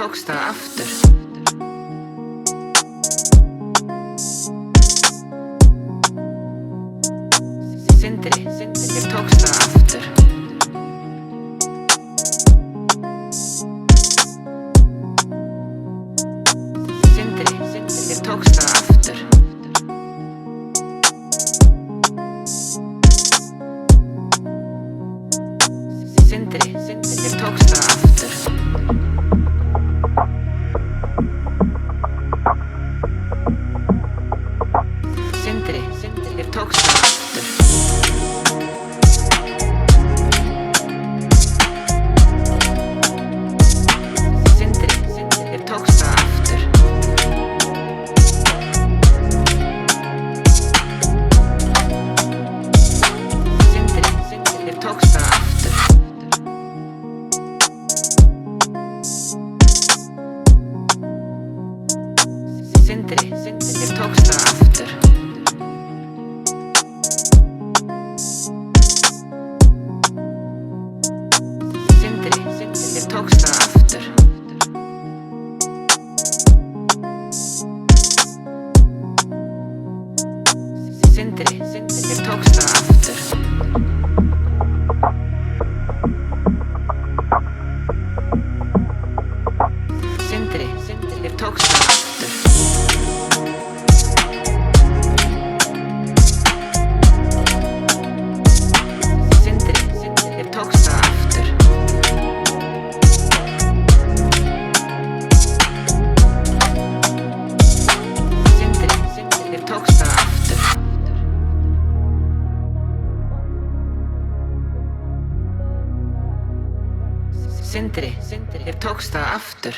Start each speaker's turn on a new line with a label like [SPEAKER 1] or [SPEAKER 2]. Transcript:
[SPEAKER 1] tókst það aftur. Sindri, þér tókst það aftur. Sindri, þér tókst það aftur. Sindri, þér tókst það aftur. Sindri, þér tókst það aftur. Sindri, þér tókst það aftur. Sindri, þér tókst það aftur. Sindri, þér tókst það aftur. Sindri, þér tókst það aftur. Sindri, þér tókst það aftur. Sindri, þér tókst það aftur. Sindri, þér tókst það aftur. Sindri, þér tókst það aftur. Sindri, þér tókst það aftur.